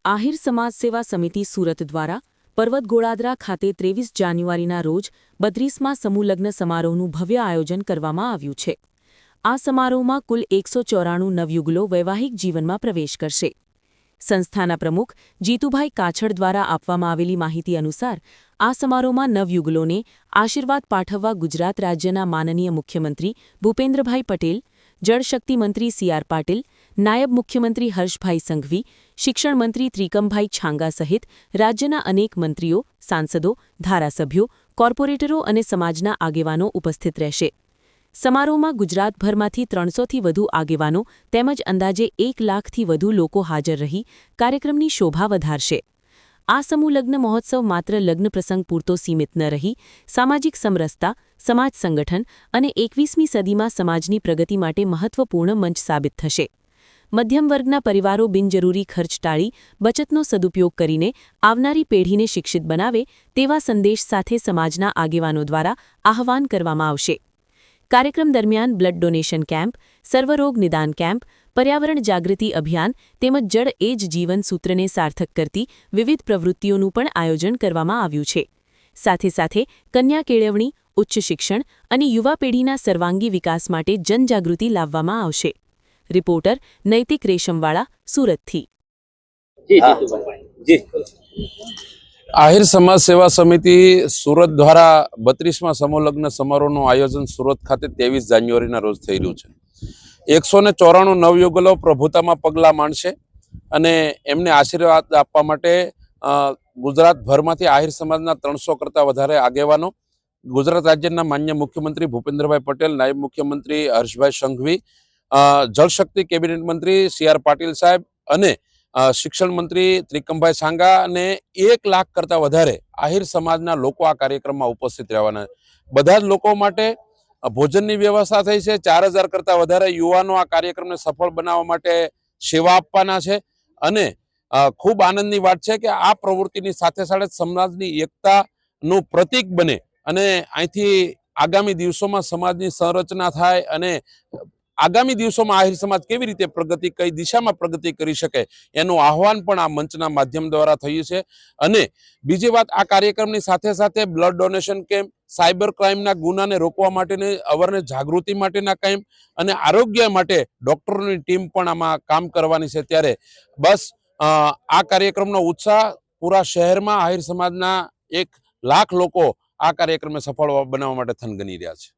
આહિર સમાજ સેવા સમિતિ સુરત દ્વારા પર્વત ગોળાદરા ખાતે 23 જાન્યુઆરીના રોજ 32મા સમૂહલગ્ન સમારોહનું ભવ્ય આયોજન કરવામાં આવ્યું છે। આ સમારોહમાં કુલ 194 નવયુગલો વૈવાહિક જીવનમાં પ્રવેશ કરશે। સંસ્થાના પ્રમુખ જીતુભાઈ કાછડ દ્વારા આપવામાં આવેલી માહિતી અનુસાર આ સમારોહમાં નવયુગલોને આશીર્વાદ પાઠવવા ગુજરાત રાજ્યના માનનીય મુખ્યમંત્રી ભૂપેન્દ્રભાઈ પટેલ, જળશક્તિ મંત્રી સી.આર. પાટીલ, નાયબ મુખ્યમંત્રી હર્ષભાઈ સંઘવી, શિક્ષણ મંત્રી ત્રિકમભાઈ છાંગા સહિત રાજ્યના અનેક મંત્રીઓ, સાંસદો, ધારાસભ્યો, કોર્પોરેટરો અને સમાજના આગેવાનો ઉપસ્થિત રહેશે। સમારોહમાં ગુજરાતભરમાંથી 300થી વધુ આગેવાનો તેમજ અંદાજે 1 લાખથી વધુ લોકો હાજર રહી કાર્યક્રમની શોભા વધારશે। આ સમૂહલગ્ન મહોત્સવ માત્ર લગ્ન પ્રસંગ પૂરતો સીમિત ન રહી સામાજિક સમરસતા, સમાજ સંગઠન અને 21મી સદીમાં સમાજની પ્રગતિ માટે મહત્વપૂર્ણ મંચ સાબિત થશે। મધ્યમ વર્ગના પરિવારો બિનજરૂરી ખર્ચ ટાળી બચતનો સદુપયોગ કરીને આવનારી પેઢીને શિક્ષિત બનાવે તેવા સંદેશ સાથે સમાજના આગેવાનો દ્વારા આહ્વાન કરવામાં આવશે। કાર્યક્રમ દરમિયાન બ્લડ ડોનેશન કેમ્પ, સર્વરોગ નિદાન કેમ્પ, પર્યાવરણ જાગૃતિ અભિયાન તેમજ જળ એ જ જીવન સૂત્રને સાર્થક કરતી વિવિધ પ્રવૃત્તિઓનું પણ આયોજન કરવામાં આવ્યું છે। સાથે સાથે કન્યા કેળવણી, ઉચ્ચ શિક્ષણ અને યુવા પેઢીના સર્વાંગી વિકાસ માટે જનજાગૃતિ લાવવામાં આવશે। રિપોર્ટર નૈતિક રેશમવાળા, સુરતથી। આહિર સમાજ સેવા સમિતિ સુરત દ્વારા 32મા સમૂહલગ્ન સમારોહનું આયોજન સુરત ખાતે 23 જાન્યુઆરીના રોજ થઈ રહ્યું છે। 194 નવયુગલો પ્રભુતામાં પગલાં માંડશે અને એમને આશીર્વાદ આપવા માટે ગુજરાતભરમાંથી આહિર સમાજના 300 કરતાં વધારે આગેવાનો, ગુજરાત રાજ્યના માન્ય મુખ્યમંત્રી ભૂપેન્દ્રભાઈ પટેલ, નાયબ મુખ્યમંત્રી હર્ષભાઈ સંઘવી, જળશક્તિ કેબિનેટ મંત્રી સી.આર. પાટીલ સાહેબ અને શિક્ષણ મંત્રી ત્રિકમભાઈ છાંગા અને 1 લાખ કરતાં વધારે આહિર સમાજના લોકો આ કાર્યક્રમમાં ઉપસ્થિત રહેવાના। બધા જ લોકો માટે ભોજનની વ્યવસ્થા થઈ છે। 4000 કરતાં વધારે યુવાનો આ કાર્યક્રમને સફળ બનાવવા માટે સેવા આપવાના છે અને ખૂબ આનંદની વાત છે કે આ પ્રવૃત્તિની સાથે સાથે સમાજની એકતાનું પ્રતીક બને અને અહીંથી આગામી દિવસોમાં સમાજની સંરચના થાય અને આગામી દિવસોમાં આહિર સમાજ કેવી રીતે પ્રગતિ, કઈ દિશામાં પ્રગતિ કરી શકે એનું આહવાન પણ આ મંચના માધ્યમ દ્વારા થયું છે। અને બીજી વાત, આ કાર્યક્રમની સાથે સાથે બ્લડ ડોનેશન કેમ્પ, સાયબર ક્રાઇમના ગુનાને રોકવા માટેની અવેરનેસ જાગૃતિ માટેના કેમ્પ અને આરોગ્ય માટે ડોક્ટરોની ટીમ પણ આમાં કામ કરવાની છે। ત્યારે બસ આ કાર્યક્રમનો ઉત્સાહ પૂરા શહેરમાં આહિર સમાજના 1 લાખ લોકો આ કાર્યક્રમને સફળ બનાવવા માટે થનગની રહ્યા છે।